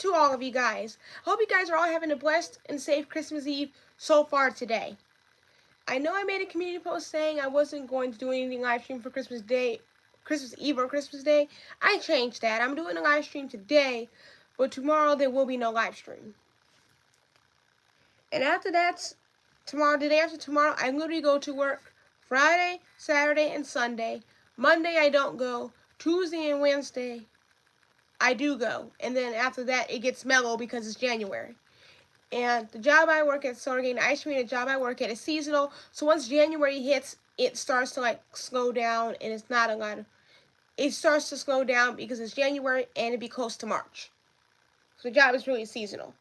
to all of you guys. I hope you guys are all having a blessed and safe Christmas Eve so far today. I know I made a community post saying I wasn't going to do anything live stream for Christmas Eve or Christmas Day. I changed that. I'm doing a live stream today, but tomorrow there will be no live stream. And after that, the day after tomorrow, I literally go to work Friday, Saturday, and Sunday. Monday I don't go. Tuesday and Wednesday I do go. And then after that it gets mellow because it's January. And the job I work at, 𝐒𝐨𝐥𝐚𝐫'𝐬 ice cream, the job I work at is seasonal. So once January hits, it starts to like slow down, and it's not a lot of, it starts to slow down because it's January and it'd be close to March. So the job is really seasonal.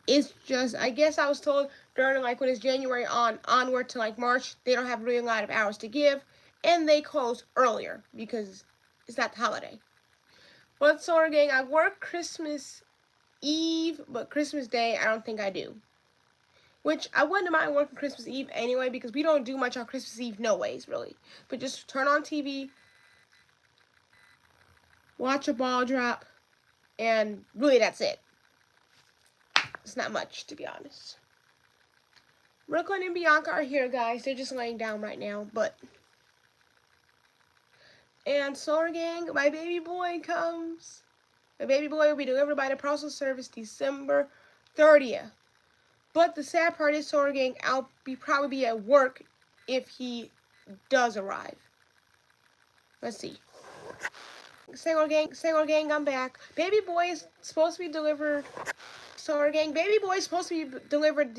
It's just, I guess I was told during like when it's January onward to like March, they don't have really a lot of hours to give, and they close earlier because it's not the holiday. But 𝐒𝐨𝐥𝐬, I work Christmas Eve, but Christmas Day I don't think I do. Which I wouldn't mind working Christmas Eve anyway because we don't do much on Christmas Eve no ways really. But just turn on TV, watch a ball drop, and really that's it. It's not much, to be honest. Brooklyn and Bianca are here, guys. They're just laying down right now, but... And 𝐒𝐨𝐥𝐬, my baby boy comes. My baby boy will be delivered by the parcel service December 30th. But the sad part is, 𝐒𝐨𝐥𝐬, I'll probably be at work if he does arrive. Let's see. 𝐒𝐨𝐥𝐬, I'm back. Baby boy is supposed to be delivered... 𝐒𝐨𝐥𝐬, baby boy is supposed to be delivered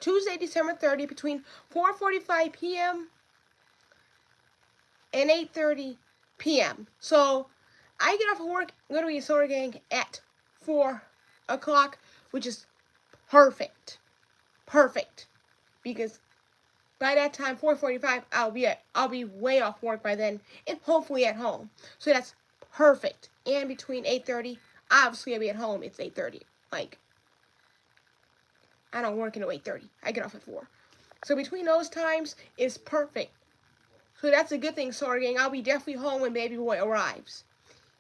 Tuesday, December 30th between 4:45 p.m. and 8:30 p.m. So I get off of work literally 𝐒𝐨𝐥𝐬 at 4 o'clock, which is perfect. Perfect. Because by that time, 4:45, I'll be way off work by then and hopefully at home. So that's perfect. And between 8:30, obviously I'll be at home. It's 8:30. Like, I don't work until 8:30. I get off at 4. So between those times is perfect. So that's a good thing, 𝐒𝐨𝐥𝐬. I'll be definitely home when baby boy arrives.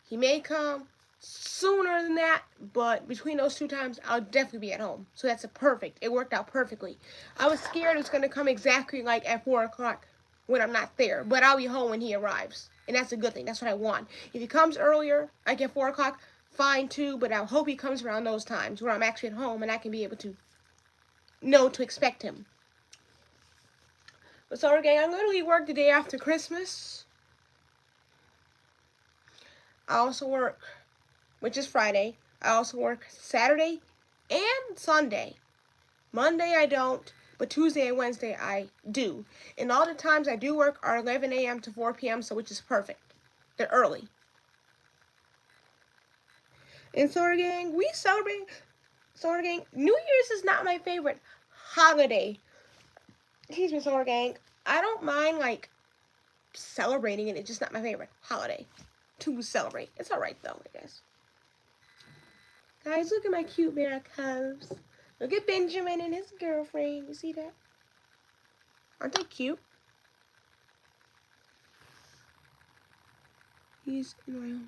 He may come sooner than that, but between those two times, I'll definitely be at home. So that's perfect. It worked out perfectly. I was scared it was going to come exactly like at 4 o'clock when I'm not there, but I'll be home when he arrives. And that's a good thing. That's what I want. If he comes earlier, like at 4 o'clock, fine too, but I hope he comes around those times where I'm actually at home and I can be able to know to expect him. But 𝐒𝐨𝐥𝐬, I'm literally work the day after Christmas. I also work, which is Friday. I also work Saturday and Sunday. Monday I don't, but Tuesday and Wednesday I do. And all the times I do work are 11 a.m. to 4 p.m., so which is perfect. They're early. And 𝐒𝐨𝐥𝐬, we celebrate. 𝐒𝐨𝐥𝐬, New Year's is not my favorite holiday. Excuse me, 𝐒𝐨𝐥𝐬. I don't mind like celebrating it. It's just not my favorite holiday to celebrate. It's alright though, I guess. Guys, look at my cute bear cubs. Look at Benjamin and his girlfriend. You see that? Aren't they cute? He's in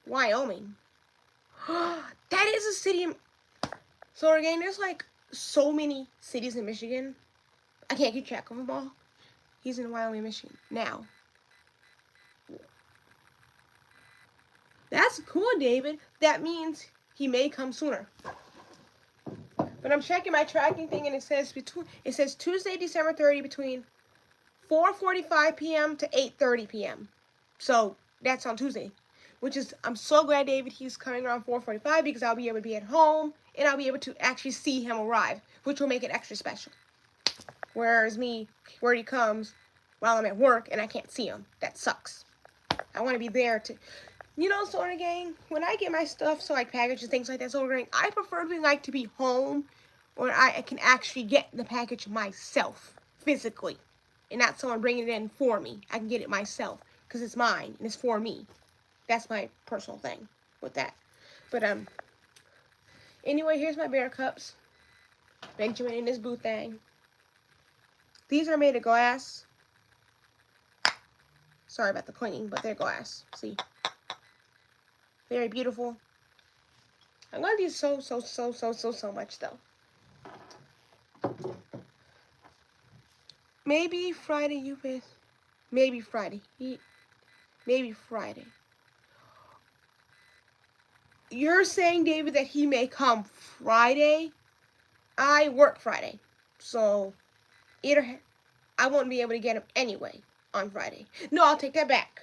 Wyoming. That is a city in... 𝐒𝐨𝐥𝐬, there's like so many cities in Michigan. I can't keep track of them all. He's in Wyoming, Michigan now. That's cool, David. That means he may come sooner. But I'm checking my tracking thing, and it says Tuesday, December 30 between 4:45 p.m. to 8:30 p.m. So that's on Tuesday, which is, I'm so glad, David, he's coming around 4:45 because I'll be able to be at home and I'll be able to actually see him arrive, which will make it extra special. Whereas me, where he comes while I'm at work and I can't see him. That sucks. I want to be there to... You know, 𝐒𝐨𝐥𝐬, when I get my stuff, so like packages, things like that, 𝐒𝐨𝐥𝐬, I preferably like to be home where I can actually get the package myself, physically, and not someone bringing it in for me. I can get it myself, because it's mine, and it's for me. That's my personal thing with that. But, anyway, here's my bear cups. Benjamin and his boo thing. These are made of glass. Sorry about the cleaning, but they're glass. See? Very beautiful. I love these so much, though. Maybe Friday you miss. Maybe Friday. Maybe Friday. You're saying, David, that he may come Friday? I work Friday. So, I won't be able to get him anyway on Friday. No, I'll take that back.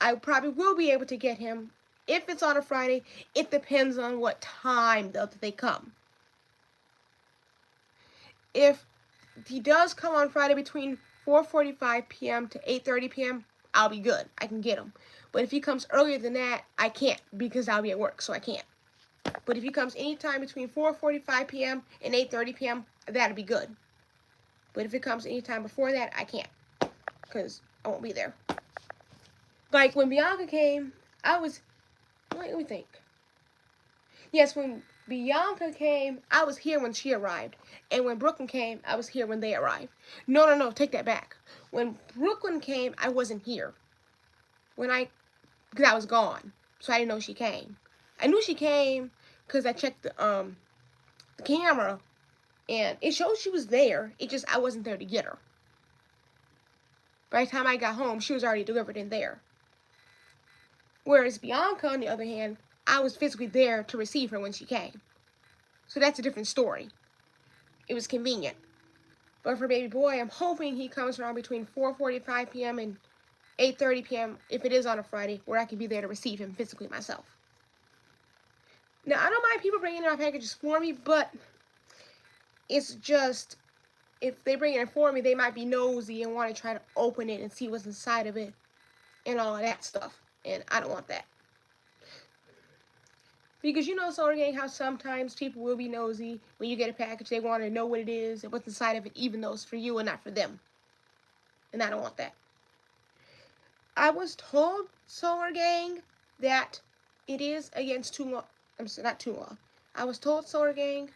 I probably will be able to get him if it's on a Friday. It depends on what time, though, that they come. If he does come on Friday between 4:45 p.m. to 8:30 p.m., I'll be good. I can get him. But if he comes earlier than that, I can't because I'll be at work, so I can't. But if he comes anytime between 4:45 p.m. and 8:30 p.m., that'll be good. But if it comes anytime before that, I can't because I won't be there. Like when Bianca came, I was, let me think. Yes, when Bianca came, I was here when she arrived. And when Brooklyn came, I was here when they arrived. No, take that back. When Brooklyn came, I wasn't here. Because I was gone. So I didn't know she came. I knew she came because I checked the camera. And it showed she was there. It just, I wasn't there to get her. By the time I got home, she was already delivered in there. Whereas Bianca, on the other hand, I was physically there to receive her when she came. So that's a different story. It was convenient. But for baby boy, I'm hoping he comes around between 4:45 p.m. and 8:30 p.m. if it is on a Friday, where I can be there to receive him physically myself. Now, I don't mind people bringing in my packages for me, but it's just, if they bring it in for me, they might be nosy and want to try to open it and see what's inside of it and all of that stuff. And I don't want that. Because you know, Solar Gang, how sometimes people will be nosy. When you get a package, they want to know what it is and what's inside of it, even though it's for you and not for them. And I don't want that. I was told, Solar Gang, that it is against too long. I'm sorry, not too long. I was told, Solar Gang,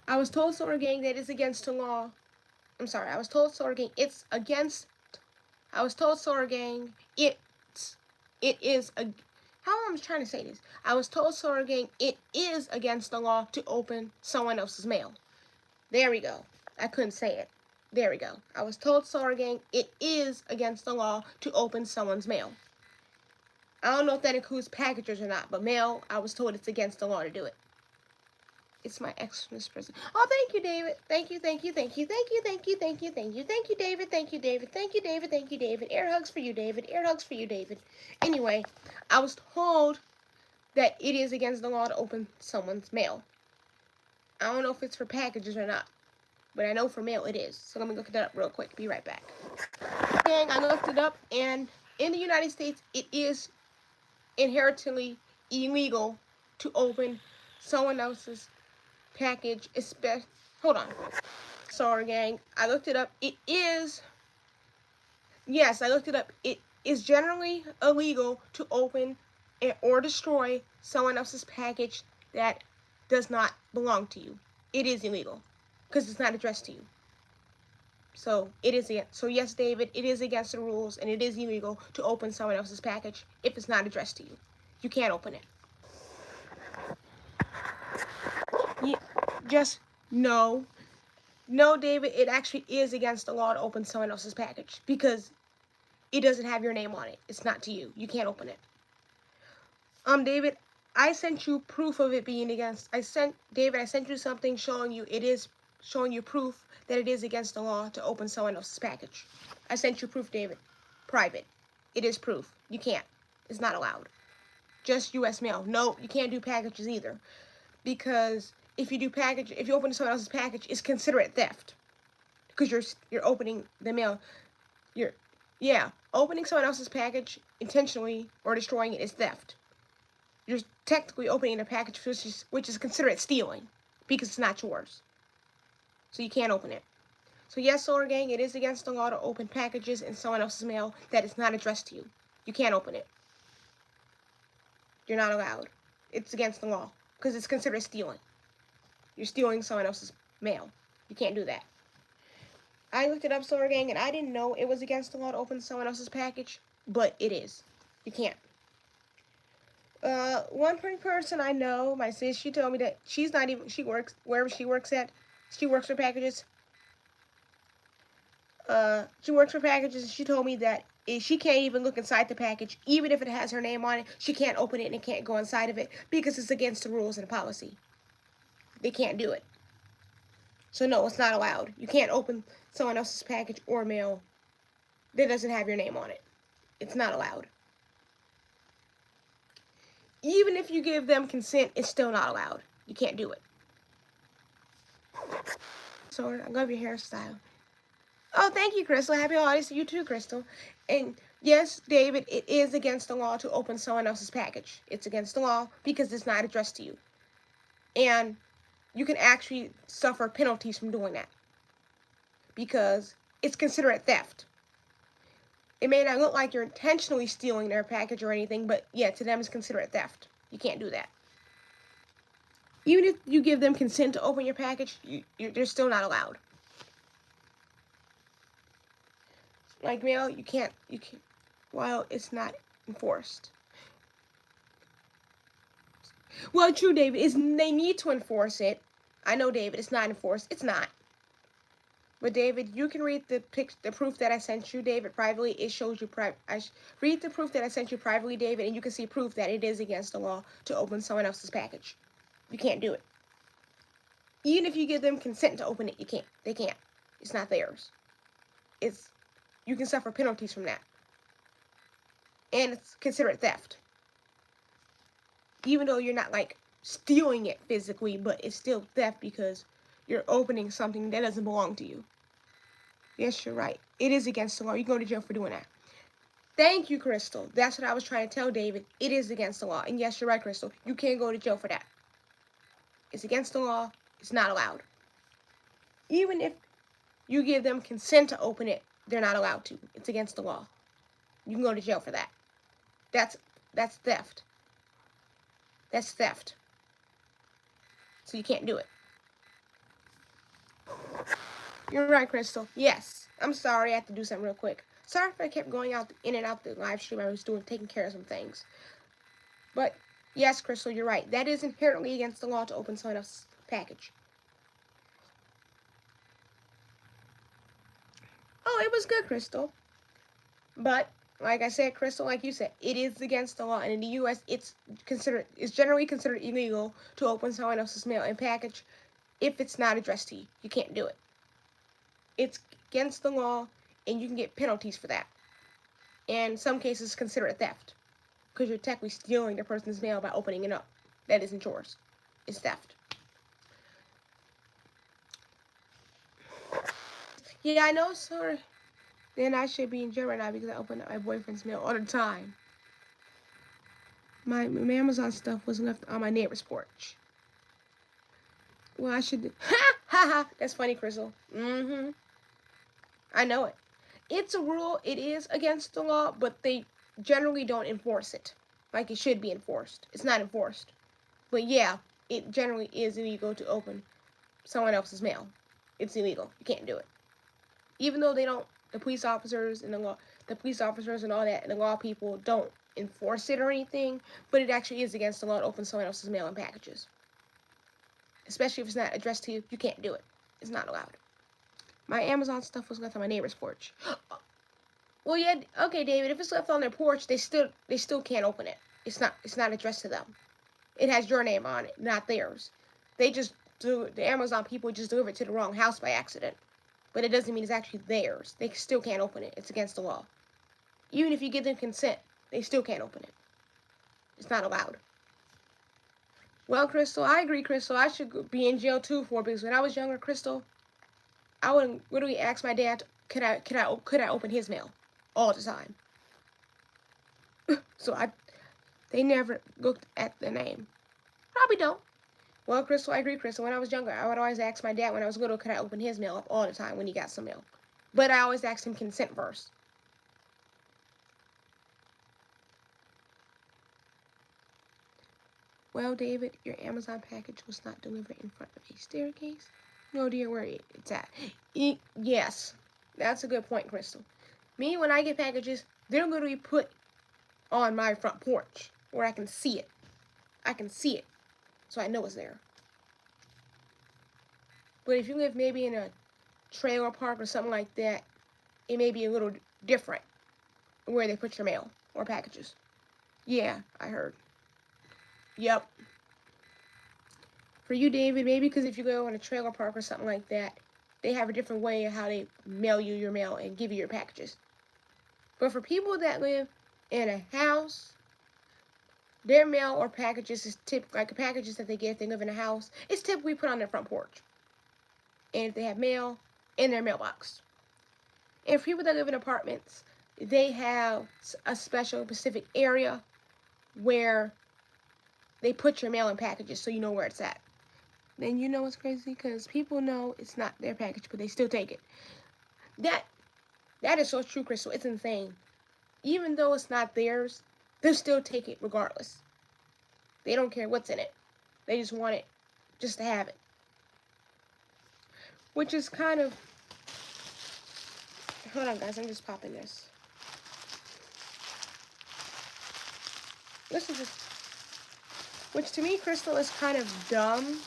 that it's against the law. I'm sorry, I was told, Solar Gang, it's against. I was told, Solar Gang, it is a. How am I trying to say this? I was told, Solar Gang, it is against the law to open someone else's mail. There we go. I couldn't say it. There we go. I was told, Solar Gang, it is against the law to open someone's mail. I don't know if that includes packages or not, but mail, I was told it's against the law to do it. It's my Xmas present. Oh, thank you, David. Thank you, David. Thank you, David. Air hugs for you, David. Air hugs for you, David. Anyway, I was told that it is against the law to open someone's mail. I don't know if it's for packages or not, but I know for mail it is. So let me look it up real quick. Be right back. Gang, I looked it up, and in the United States, it is inherently illegal to open someone else's package, especially. Hold on. Sorry, gang. I looked it up. It is. Yes, I looked it up. It is generally illegal to open or destroy someone else's package that does not belong to you. It is illegal because it's not addressed to you. So it is. So yes, David, it is against the rules, and it is illegal to open someone else's package if it's not addressed to you. You can't open it. Just no, David. It actually is against the law to open someone else's package because it doesn't have your name on it. It's not to you. You can't open it. David, I sent you proof of it being against. I sent you something showing you proof that it is against the law to open someone else's package. I sent you proof, David. Private. It is proof. You can't. It's not allowed. Just U.S. mail. No, you can't do packages either, because if you open someone else's package, it's considered theft because you're opening the mail. Opening someone else's package intentionally or destroying it is theft. You're technically opening a package which is considered stealing because it's not yours. So you can't open it. So yes, Solar Gang, it is against the law to open packages in someone else's mail that is not addressed to you. You can't open it. You're not allowed. It's against the law because it's considered stealing. You're stealing someone else's mail. You can't do that. I looked it up, Solar Gang, and I didn't know it was against the law to open someone else's package, but it is. You can't. One person I know, my sis, she told me that she's not even, she works, wherever she works at, she works for packages. She works for packages, and she told me that she can't even look inside the package, even if it has her name on it. She can't open it and it can't go inside of it because it's against the rules and the policy. They can't do it. So no, it's not allowed. You can't open someone else's package or mail that doesn't have your name on it. It's not allowed. Even if you give them consent, it's still not allowed. You can't do it. So I love your hairstyle. Oh, thank you, Crystal. Happy holidays to you too, Crystal. And yes, David, it is against the law to open someone else's package. It's against the law because it's not addressed to you. And you can actually suffer penalties from doing that because it's considered theft. It may not look like you're intentionally stealing their package or anything, but yeah, to them it's considered theft. You can't do that. Even if you give them consent to open your package, they're still not allowed. Like mail, you can't, while it's not enforced. Well, true, David, they need to enforce it. I know, David, it's not enforced. It's not. But David, you can read the proof that I sent you, David, privately. It shows you read the proof that I sent you privately, David, and you can see proof that it is against the law to open someone else's package. You can't do it. Even if you give them consent to open it, you can't. They can't. It's not theirs. You can suffer penalties from that. And it's considered theft. Even though you're not like stealing it physically, but it's still theft because you're opening something that doesn't belong to you. Yes, you're right. It is against the law. You go to jail for doing that. Thank you, Crystal. That's what I was trying to tell David. It is against the law. And yes, you're right, Crystal. You can't go to jail for that. It's against the law. It's not allowed. Even if you give them consent to open it, they're not allowed to. It's against the law. You can go to jail for that. That's theft. That's theft. So you can't do it. You're right, Crystal. Yes. I'm sorry. I have to do something real quick. Sorry if I kept going in and out the live stream. I was taking care of some things. But yes, Crystal, you're right. That is inherently against the law to open someone else's package. Oh, it was good, Crystal. But like I said, Crystal, like you said, it is against the law, and in the U.S., it's generally considered illegal to open someone else's mail and package if it's not addressed to you. You can't do it. It's against the law, and you can get penalties for that. And in some cases, consider it theft because you're technically stealing the person's mail by opening it up. That isn't yours. It's theft. Yeah, I know, sir. Then I should be in jail right now because I open up my boyfriend's mail all the time. My Amazon stuff was left on my neighbor's porch. Well, I should. Ha ha ha! That's funny, Crystal. I know it. It's a rule. It is against the law, but they generally don't enforce it like it should be enforced. It's not enforced. But yeah, it generally is illegal to open someone else's mail. It's illegal. You can't do it. Even though they don't, the police officers and all that, and the law people don't enforce it or anything, but it actually is against the law to open someone else's mail and packages. Especially if it's not addressed to you, you can't do it. It's not allowed. My Amazon stuff was left on my neighbor's porch. Well, yeah, okay, David. If it's left on their porch, they still can't open it. It's not addressed to them. It has your name on it, not theirs. The Amazon people just deliver it to the wrong house by accident. But it doesn't mean it's actually theirs. They still can't open it. It's against the law. Even if you give them consent, they still can't open it. It's not allowed. Well, Crystal, I agree, Crystal. I should be in jail too because when I was younger, Crystal, I would literally ask my dad, could I open his mail all the time? So they never looked at the name. Probably don't. Well, Crystal, I agree, Crystal. When I was younger, I would always ask my dad when I was little, could I open his mail up all the time when he got some mail? But I always asked him consent first. Well, David, your Amazon package was not delivered in front of a staircase. No idea where it's at. Yes. That's a good point, Crystal. Me, when I get packages, they're going to be put on my front porch where I can see it. I can see it, so I know it's there. But if you live maybe in a trailer park or something like that, it may be a little different where they put your mail or packages. Yeah, I heard. Yep. For you, David, maybe because if you go in a trailer park or something like that, they have a different way of how they mail you your mail and give you your packages. But for people that live in a house, their mail or packages is like packages that they get if they live in a house, it's typically put on their front porch. And if they have mail, in their mailbox. And for people that live in apartments, they have a special specific area where they put your mail and packages so you know where it's at. Then you know what's crazy? Because people know it's not their package, but they still take it. That is so true, Crystal. It's insane. Even though it's not theirs, they'll still take it regardless. They don't care what's in it. They just want it just to have it. Which is kind of... Hold on, guys. I'm just popping this. Listen to this. Which to me, Crystal, is kind of dumb.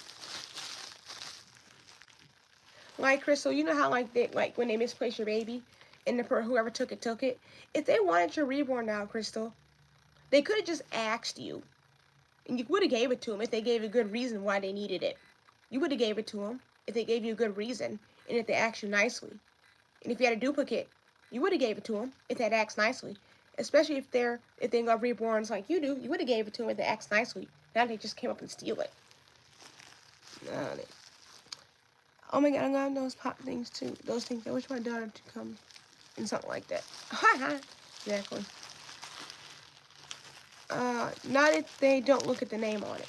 Like, Crystal, you know how like when they misplace your baby and whoever took it. If they wanted your reborn now, Crystal, they could have just asked you. And you would have gave it to them if they gave a good reason why they needed it. You would have gave it to them if they gave you a good reason and if they asked you nicely. And if you had a duplicate, you would have gave it to them if they had asked nicely. Especially if they got reborns like you do, you would have gave it to them if they asked nicely. Now they just came up and steal it. Oh my God, I'm gonna have those pop things too. Those things. I wish my daughter to come in something like that. Exactly. Not if they don't look at the name on it.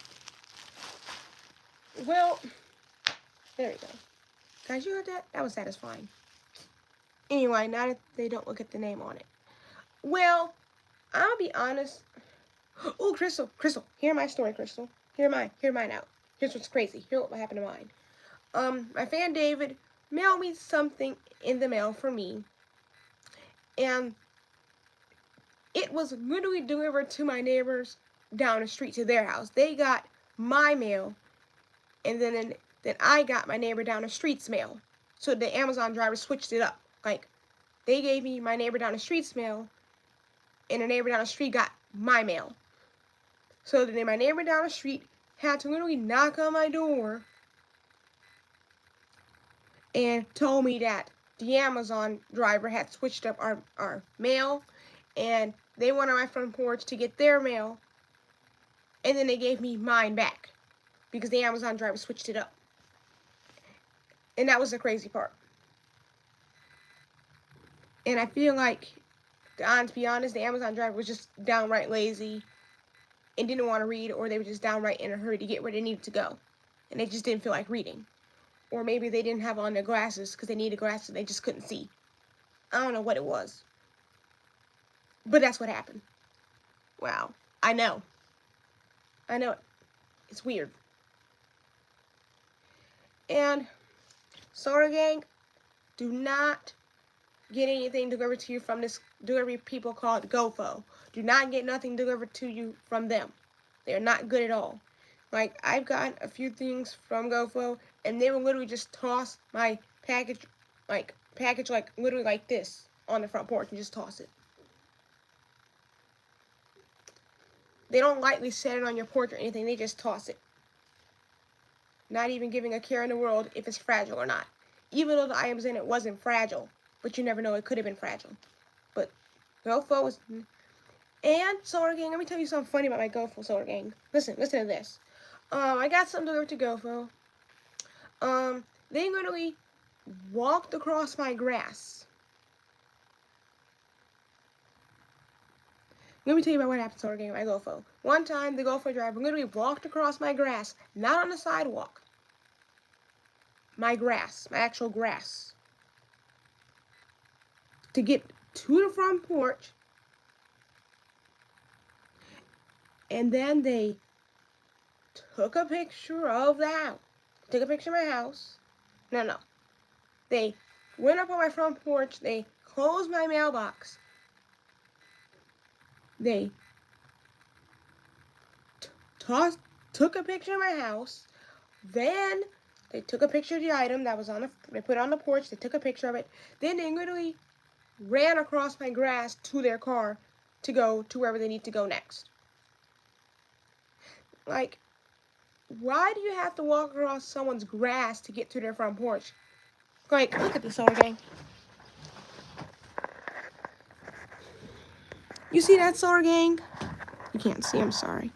Well, there we go. Guys, you heard that? That was satisfying. Anyway, not if they don't look at the name on it. Well, I'll be honest. Oh, Crystal, hear my story, Crystal. Hear mine out. Here's what's crazy. Here's what happened to mine. My fan David mailed me something in the mail for me. And it was literally delivered to my neighbors down the street to their house. They got my mail, and then I got my neighbor down the street's mail. So the Amazon driver switched it up. Like, they gave me my neighbor down the street's mail, and the neighbor down the street got my mail. So then my neighbor down the street had to literally knock on my door and told me that the Amazon driver had switched up our mail, and they went on my front porch to get their mail, and then they gave me mine back because the Amazon driver switched it up. And that was the crazy part. And I feel like, to be honest, the Amazon driver was just downright lazy and didn't want to read, or they were just downright in a hurry to get where they needed to go, and they just didn't feel like reading. Or maybe they didn't have on their glasses because they needed glasses and they just couldn't see. I don't know what it was. But that's what happened. Wow. I know. It's weird. And, Soda Gang, do not get anything delivered to you from this delivery people called GoFo. Do not get nothing delivered to you from them. They're not good at all. Like, I've gotten a few things from GoFo, and they will literally just toss my package literally like this on the front porch and just toss it. They don't lightly set it on your porch or anything. They just toss it. Not even giving a care in the world if it's fragile or not. Even though the items in it wasn't fragile. But you never know. It could have been fragile. But GoFo was... And, Soda Gang, let me tell you something funny about my GoFo, Soda Gang. Listen to this. I got something delivered to GoFo. They literally walked across my grass. Let me tell you about what happened, Soda Gang, at my GoFo. One time, the GoFo driver literally walked across my grass, not on the sidewalk. My grass, my actual grass. To get to the front porch. And then they took a picture of the house. Took a picture of my house. No. They went up on my front porch. They closed my mailbox. They took a picture of my house. Then they took a picture of the item that was on the. They put it on the porch. They took a picture of it. Then they literally ran across my grass to their car to go to wherever they need to go next. Like, why do you have to walk across someone's grass to get to their front porch? Like, look at this, 𝐒𝐸𝐤𝐤. You see that, 𝐒𝐸𝐤𝐤? You can't see, I'm sorry.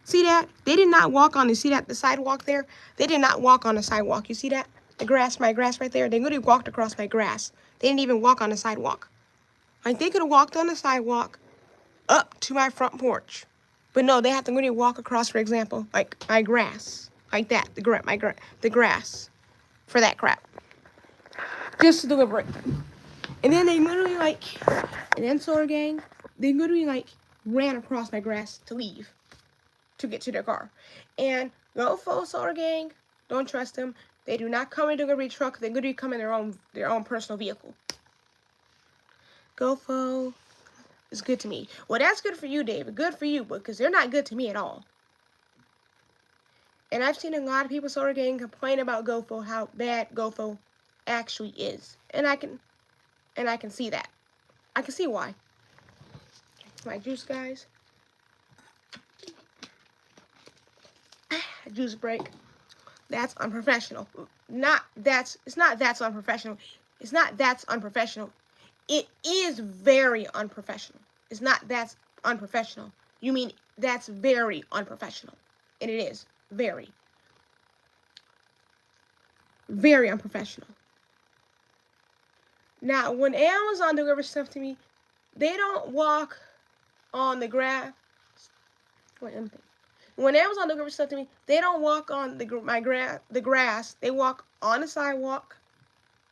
See that? They did not walk on, you see that, the sidewalk there? They did not walk on the sidewalk. You see that? The grass, my grass right there? They literally walked across my grass. They didn't even walk on the sidewalk. Like, they could have walked on the sidewalk up to my front porch. But no, they have to literally walk across, for example, like my grass. Like that, the grass. For that crap. Just to deliver it. And then they literally and then 𝐒𝐸𝐤𝐤, they literally ran across my grass to leave. To get to their car. And go full 𝐒𝐸𝐤𝐤, don't trust them. They do not come in a delivery truck. They literally come in their own personal vehicle. Go full. It's good to me. Well, that's good for you, David. Good for you, because they're not good to me at all. And I've seen a lot of people 𝐒𝐸𝐤𝐤 complain about GoFo, how bad GoFo actually is. And I can see that. I can see why. My juice, guys. Juice break. That's unprofessional. It's not that's unprofessional. It's not that's unprofessional. It is very unprofessional. It's not that's unprofessional. You mean that's very unprofessional. And it is very, very unprofessional. Now, when Amazon delivers stuff to me, they don't walk on the grass. Wait, let me think. When Amazon delivers stuff to me, they don't walk on the grass. They walk on the sidewalk,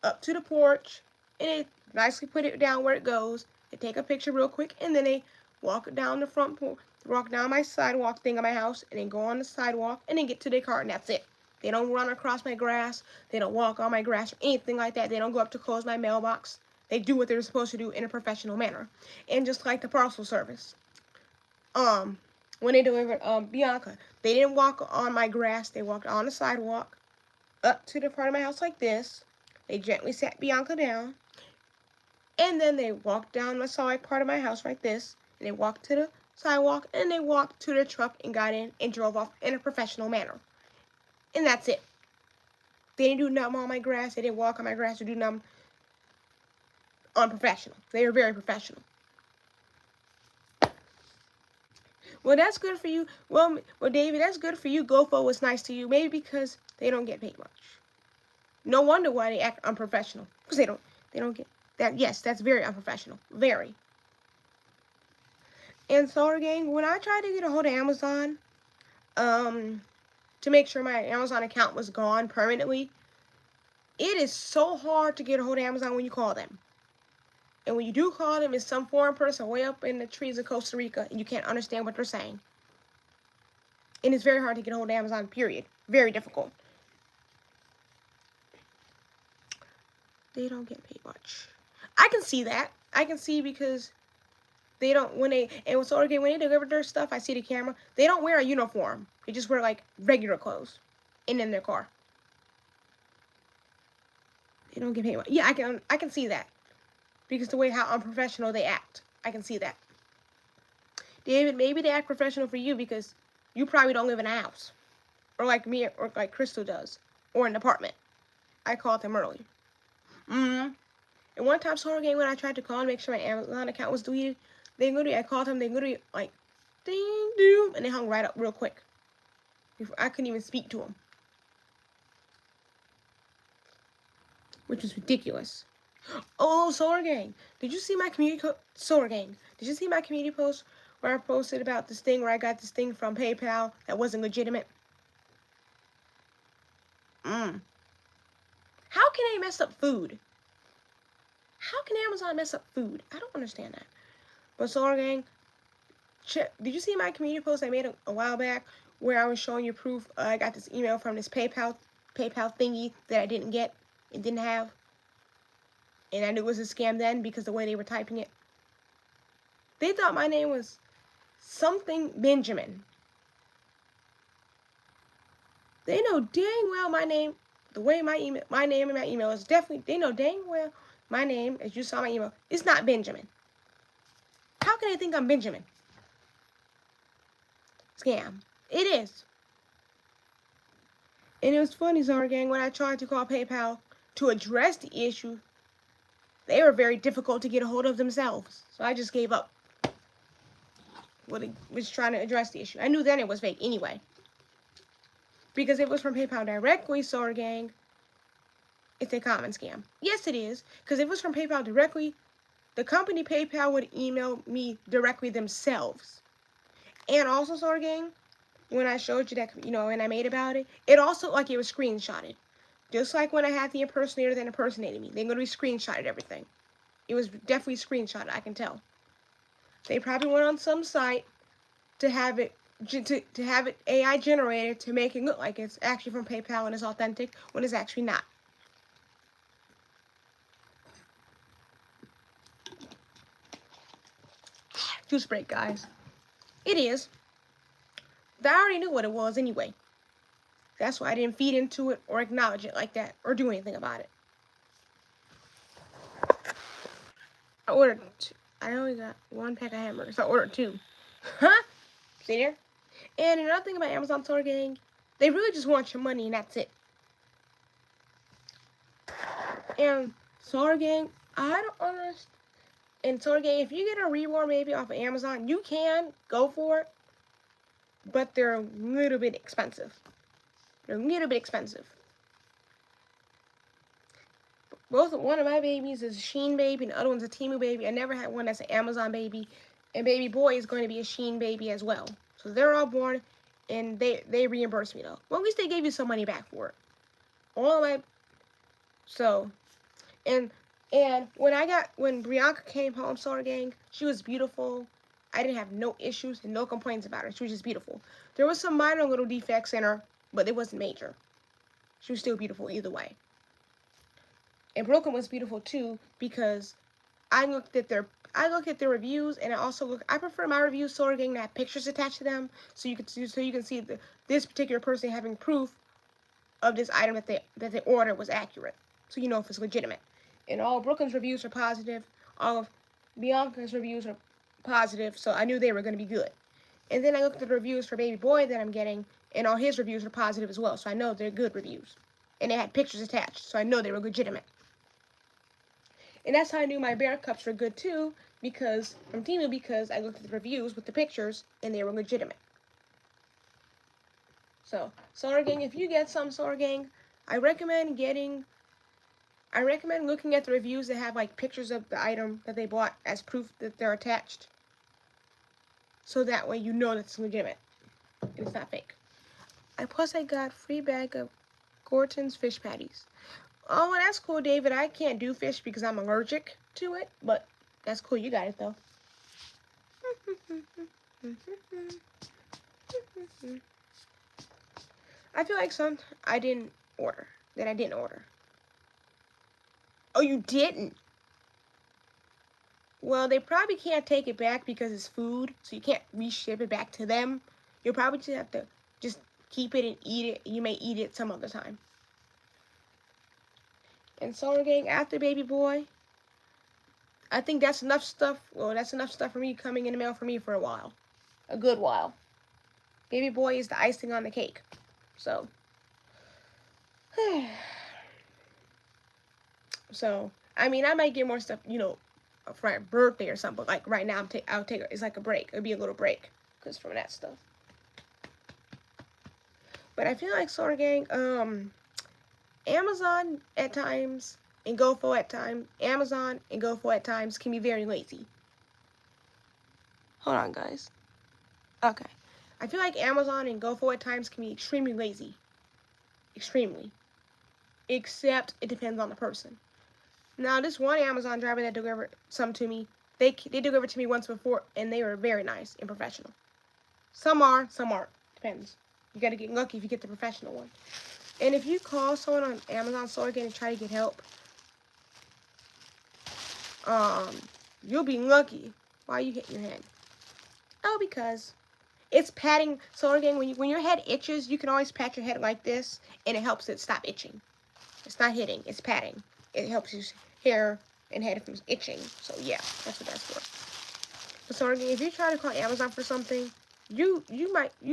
up to the porch, and they nicely put it down where it goes. They take a picture real quick, and then they walk down the front porch, walk down my sidewalk thing of my house, and then go on the sidewalk, and then get to their car, and that's it. They don't run across my grass. They don't walk on my grass or anything like that. They don't go up to close my mailbox. They do what they're supposed to do in a professional manner. And just like the parcel service. When they delivered Bianca, they didn't walk on my grass. They walked on the sidewalk up to the front of my house like this. They gently sat Bianca down. And then they walked down the side part of my house like this. And they walked to the sidewalk. And they walked to their truck and got in and drove off in a professional manner. And that's it. They didn't do nothing on my grass. They didn't walk on my grass or do nothing unprofessional. They were very professional. Well, that's good for you. Well, David, that's good for you. GoFo was nice to you. Maybe because they don't get paid much. No wonder why they act unprofessional. Because they don't get that. Yes, that's very unprofessional. Very. And 𝐒𝐸𝐤𝐤, when I tried to get a hold of Amazon, to make sure my Amazon account was gone permanently, it is so hard to get a hold of Amazon when you call them. And when you do call them, it's some foreign person way up in the trees of Costa Rica, and you can't understand what they're saying. And it's very hard to get a hold of Amazon, period. Very difficult. They don't get paid much. I can see that. I can see because they don't, when they deliver their stuff, I see the camera, they don't wear a uniform. They just wear, regular clothes. And in their car. They don't get paid much. Yeah, I can see that. Because the way how unprofessional they act. I can see that. David, maybe they act professional for you because you probably don't live in a house. Or like me, or like Crystal does. Or an apartment. I called them early. And one time, 𝐒𝐸𝐤𝐤, when I tried to call and make sure my Amazon account was deleted, I called them, they literally, ding, doom, and they hung right up real quick. I couldn't even speak to them. Which was ridiculous. Oh, 𝐒𝐸𝐤𝐤, did you see my community 𝐒𝐸𝐤𝐤, did you see my community post where I posted about this thing where I got this thing from PayPal that wasn't legitimate? How can they mess up food? How can Amazon mess up food? I don't understand that. But 𝐒𝐸𝐤𝐤, did you see my community post I made a while back where I was showing you proof I got this email from this PayPal thingy that I didn't get? It didn't have, and I knew it was a scam then because the way they were typing it. They thought my name was something Benjamin. They know dang well my name, the way my name and my email is definitely, they know dang well my name, as you saw my email, is not Benjamin. How can they think I'm Benjamin? Scam. It is. And it was funny, Zara Gang, when I tried to call PayPal to address the issue, they were very difficult to get a hold of themselves. So I just gave up. Was trying to address the issue. I knew then it was fake anyway. Because if it was from PayPal directly, Zara Gang, it's a common scam. Yes, it is. Because if it was from PayPal directly, the company PayPal would email me directly themselves. And also, Zara Gang, when I showed you that, and I made about it, it also like it was screenshotted. Just like when I had the impersonator that impersonated me. They're going to be screenshotted everything. It was definitely screenshotted, I can tell. They probably went on some site to have it AI generated to make it look like it's actually from PayPal and it's authentic when it's actually not. Juice break, guys. It is. But I already knew what it was anyway. That's why I didn't feed into it or acknowledge it like that or do anything about it. I ordered two. I only got one pack of hamburgers, so I ordered two. Huh? See there? And another thing about Amazon Zara Gang, they really just want your money and that's it. And Zara Gang, I don't understand. And Zara Gang, if you get a reward maybe off of Amazon, you can go for it, but they're a little bit expensive. They're a little bit expensive. One of my babies is a Shein baby, and the other one's a Temu baby. I never had one that's an Amazon baby, and baby boy is going to be a Shein baby as well. So they're all born, and they reimburse me though. Well, at least they gave you some money back for it. And when Bianca came home, Zara Gang, she was beautiful. I didn't have no issues and no complaints about her. She was just beautiful. There was some minor little defects in her, but it wasn't major. She was still beautiful either way. And Brooklyn was beautiful too because I looked at their reviews, and I prefer my reviews, Zara Gang, to have pictures attached to them, so you can see this particular person having proof of this item that they ordered was accurate, so you know if it's legitimate. And all Brooklyn's reviews are positive. All of Bianca's reviews are positive, so I knew they were going to be good. And then I looked at the reviews for baby boy that I'm getting, and all his reviews are positive as well, so I know they're good reviews. And they had pictures attached, so I know they were legitimate. And that's how I knew my bear cups were good too, because I looked at the reviews with the pictures and they were legitimate. So, Zara Gang, if you get some, Zara Gang, I recommend looking at the reviews that have like pictures of the item that they bought as proof that they're attached. So that way you know that it's legitimate and it's not fake. Plus I got free bag of Gorton's fish patties. Oh, well, that's cool, David. I can't do fish because I'm allergic to it, but that's cool. You got it, though. I feel like some I didn't order. Oh, you didn't? Well, they probably can't take it back because it's food, so you can't reship it back to them. You'll probably just have to just keep it and eat it. You may eat it some other time. And Zara Gang, after baby boy, I think that's enough stuff. Well, that's enough stuff for me coming in the mail for me for a while. A good while. Baby boy is the icing on the cake. So. So, I mean, I might get more stuff, for my birthday or something. But like right now, I'll take it's like a break. It'll be a little break. Because from that stuff. But I feel like Zara Gang, Amazon at times and GoFo at times can be very lazy. Hold on, guys. Okay. I feel like Amazon and GoFo at times can be extremely lazy. Extremely. Except it depends on the person. Now, this one Amazon driver that delivered some to me, they delivered to me once before, and they were very nice and professional. Some are, some aren't. Depends. You gotta get lucky if you get the professional one. And if you call someone on Amazon store again and try to get help, you'll be lucky. Why you hit your head? Oh, because it's patting. So again, when your head itches, you can always pat your head like this, and it helps it stop itching. It's not hitting, it's patting. It helps your hair and head from itching. So yeah, that's what that's for. So again, if you try to call Amazon for something, you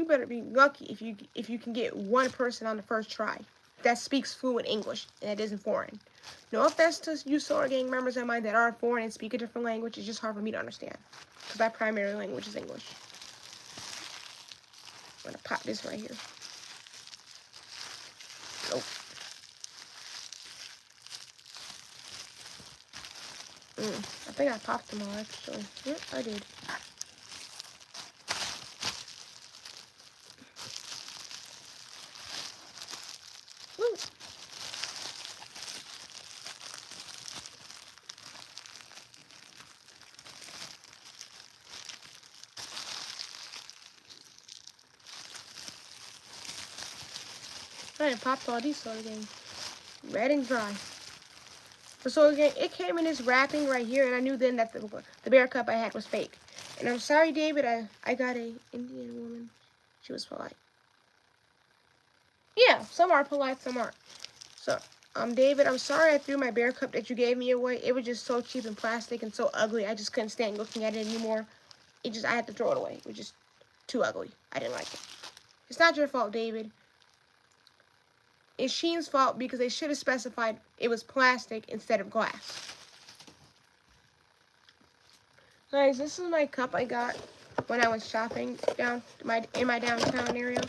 better be lucky if you can get one person on the first try that speaks fluent English and that isn't foreign. No offense to you Solar Gang members of mine that are foreign and speak a different language. It's just hard for me to understand because my primary language is English. I'm gonna pop this right here. Nope. I think I popped them all actually. Yep, I did. Woo. I popped all these Solar Gang. Red and dry. So again, it came in this wrapping right here, and I knew then that the bear cup I had was fake. And I'm sorry, David, I got a Indian woman. She was polite. Yeah, some are polite, some aren't. So, David, I'm sorry I threw my bear cup that you gave me away. It was just so cheap and plastic and so ugly. I just couldn't stand looking at it anymore. I had to throw it away. It was just too ugly. I didn't like it. It's not your fault, David. It's Shein's fault because they should have specified it was plastic instead of glass. Guys, this is my cup I got when I was shopping in my downtown area.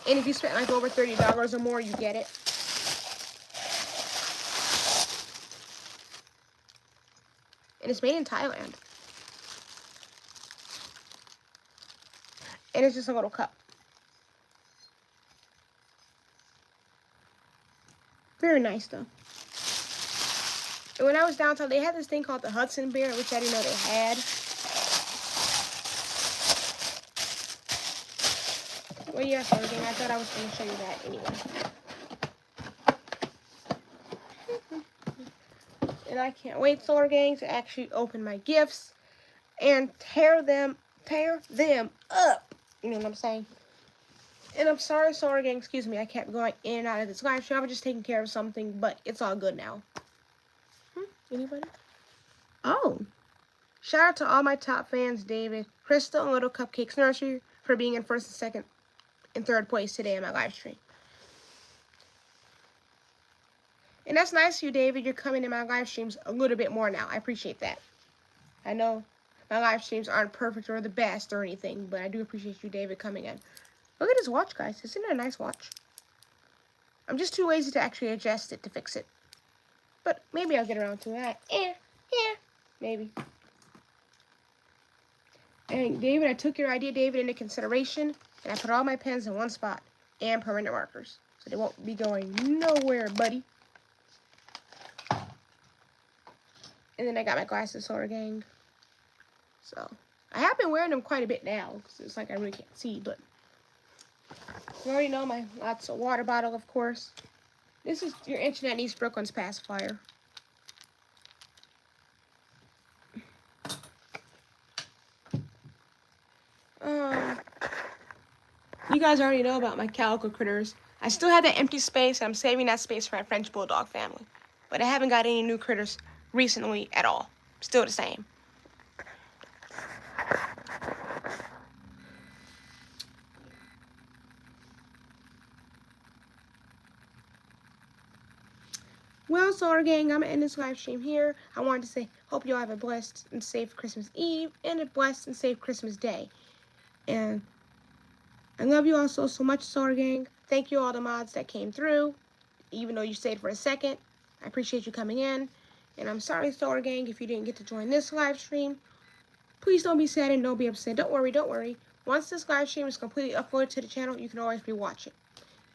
And if you spend like over $30 or more, you get it. And it's made in Thailand. And it's just a little cup. Very nice though. And when I was downtown, they had this thing called the Hudson Bear, which I didn't know they had. Well, yeah, so again, I thought I was going to show you that anyway. And I can't wait, Solar Gang, to actually open my gifts and tear them up. You know what I'm saying? And I'm sorry, Solar Gang, excuse me, I kept going in and out of this live stream. I was just taking care of something, but it's all good now. Anybody? Oh. Shout out to all my top fans, David, Crystal, and Little Cupcakes Nursery for being in first and second and third place today in my live stream. And that's nice of you, David. You're coming to my live streams a little bit more now. I appreciate that. I know my live streams aren't perfect or the best or anything, but I do appreciate you, David, coming in. Look at this watch, guys. Isn't it a nice watch? I'm just too lazy to actually adjust it to fix it. But maybe I'll get around to that. Yeah, maybe. And David, I took your idea, David, into consideration, and I put all my pens in one spot and permanent markers, so they won't be going nowhere, buddy. And then I got my glasses, Solar Gang. So I have been wearing them quite a bit now, because it's like I really can't see, but you already know my lots of water bottle, of course. This is your Internet Needs Brooklyn's pacifier. You guys already know about my calico critters. I still have that empty space, and I'm saving that space for my French Bulldog family. But I haven't got any new critters recently at all. Still the same. Well, Solar Gang, I'm going to end this live stream here. I wanted to say, hope you all have a blessed and safe Christmas Eve and a blessed and safe Christmas Day. And I love you all so much, Solar Gang. Thank you all the mods that came through, even though you stayed for a second. I appreciate you coming in. And I'm sorry, Solar Gang, if you didn't get to join this live stream. Please don't be sad and don't be upset. Don't worry. Once this live stream is completely uploaded to the channel, you can always rewatch it.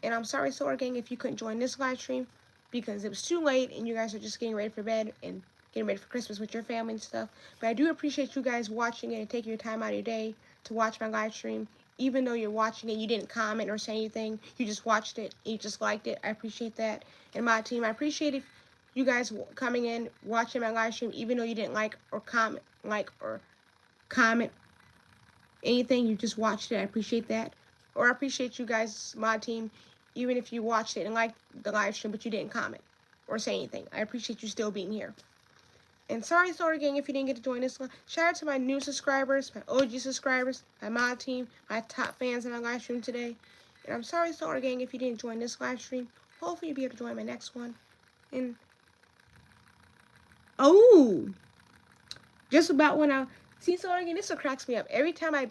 And I'm sorry, Solar Gang, if you couldn't join this live stream, because it was too late and you guys are just getting ready for bed and getting ready for Christmas with your family and stuff. But I do appreciate you guys watching it and taking your time out of your day to watch my live stream, even though you're watching it, you didn't comment or say anything. You just watched it. You just liked it. I appreciate that. And my team, I appreciate if you guys coming in, watching my live stream, even though you didn't like or comment anything. You just watched it. I appreciate that. Or I appreciate you guys, my team, even if you watched it and liked the live stream, but you didn't comment or say anything. I appreciate you still being here. And sorry, gang, if you didn't get to join this one. Shout out to my new subscribers, my OG subscribers, my mod team, my top fans in my live stream today. And I'm sorry, gang, if you didn't join this live stream. Hopefully you'll be able to join my next one. And oh, just about when I see again, this one cracks me up. Every time I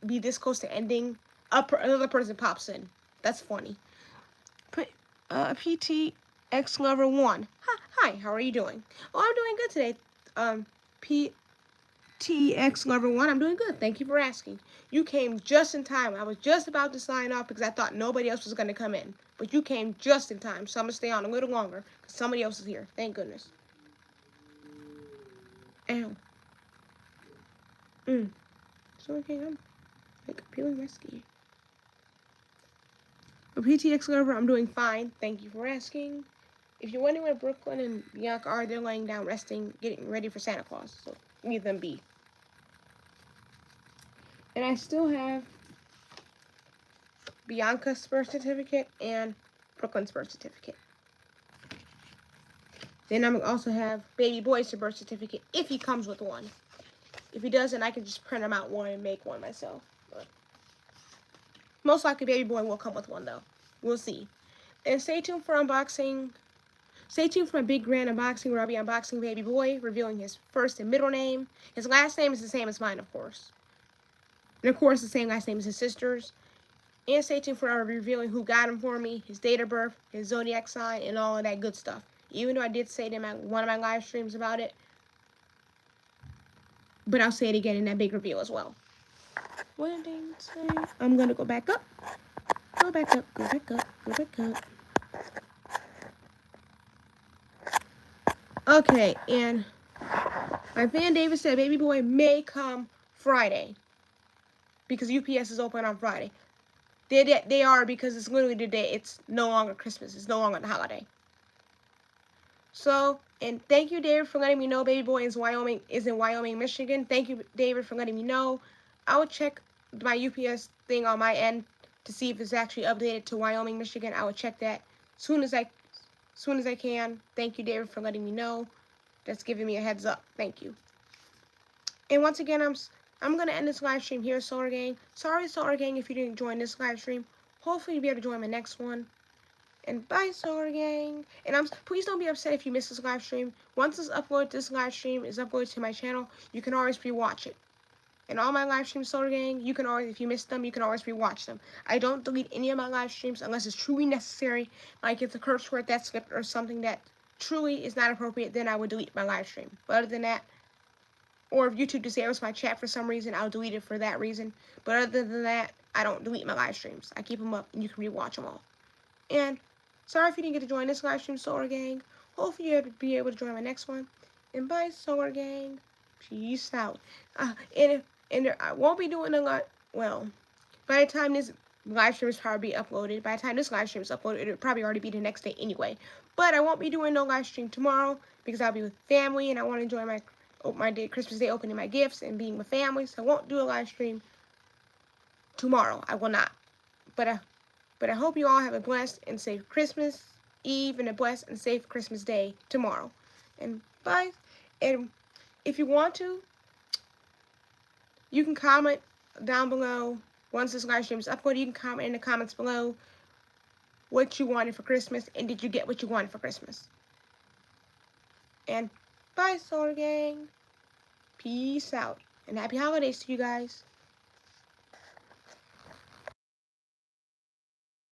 be this close to ending, another person pops in. That's funny. PTX Lover 1. Hi, how are you doing? Oh, I'm doing good today. PTX Lover 1, I'm doing good. Thank you for asking. You came just in time. I was just about to sign off because I thought nobody else was going to come in. But you came just in time, so I'm going to stay on a little longer because somebody else is here. Thank goodness. Ow. So, okay, I'm like peeling my ski. For PTX Lover, I'm doing fine. Thank you for asking. If you're wondering where Brooklyn and Bianca are, they're laying down, resting, getting ready for Santa Claus. So leave them be. And I still have Bianca's birth certificate and Brooklyn's birth certificate. Then I'm also have baby boy's birth certificate if he comes with one. If he doesn't, I can just print him out one and make one myself. But most likely baby boy will come with one though. We'll see. And stay tuned for unboxing. Stay tuned for my big grand unboxing where I'll be unboxing baby boy, revealing his first and middle name. His last name is the same as mine, of course. And of course, the same last name as his sister's. And stay tuned for our revealing who got him for me, his date of birth, his zodiac sign, and all of that good stuff. Even though I did say it in one of my live streams about it. But I'll say it again in that big reveal as well. What did I say? I'm going to go back up. Go back up, go back up, go back up. Okay, and my fan David said baby boy may come Friday. Because UPS is open on Friday. They are because it's literally the day. It's no longer Christmas. It's no longer the holiday. So, and thank you, David, for letting me know baby boy is in Wyoming, Michigan. Thank you, David, for letting me know. I will check my UPS thing on my end to see if it's actually updated to Wyoming, Michigan. I will check that as soon as I can. Thank you, David, for letting me know. That's giving me a heads up. Thank you. And once again, I'm going to end this live stream here, Solar Gang. Sorry, Solar Gang, if you didn't join this live stream. Hopefully you'll be able to join my next one. And bye, Solar Gang. And please don't be upset if you missed this live stream. Once this live stream is uploaded to my channel, you can always rewatch it. And all my live streams, Solar Gang, you can always, if you missed them, you can always rewatch them. I don't delete any of my live streams unless it's truly necessary. Like it's a curse word that slipped or something that truly is not appropriate, then I would delete my live stream. But other than that, or if YouTube disables my chat for some reason, I'll delete it for that reason. But other than that, I don't delete my live streams. I keep them up and you can rewatch them all. And sorry if you didn't get to join this live stream, Solar Gang. Hopefully you'll be able to join my next one. And bye, Solar Gang. Peace out. And I won't be doing a lot. Well, by the time this live stream is probably uploaded, by the time this live stream is uploaded, it'll probably already be the next day anyway. But I won't be doing no live stream tomorrow because I'll be with family and I want to enjoy my day, Christmas Day, opening my gifts and being with family. So I won't do a live stream tomorrow. I will not. But I hope you all have a blessed and safe Christmas Eve and a blessed and safe Christmas Day tomorrow. And bye. And if you want to, you can comment down below. Once this live stream is uploaded, you can comment in the comments below what you wanted for Christmas and did you get what you wanted for Christmas. And bye, Solar Gang. Peace out. And happy holidays to you guys.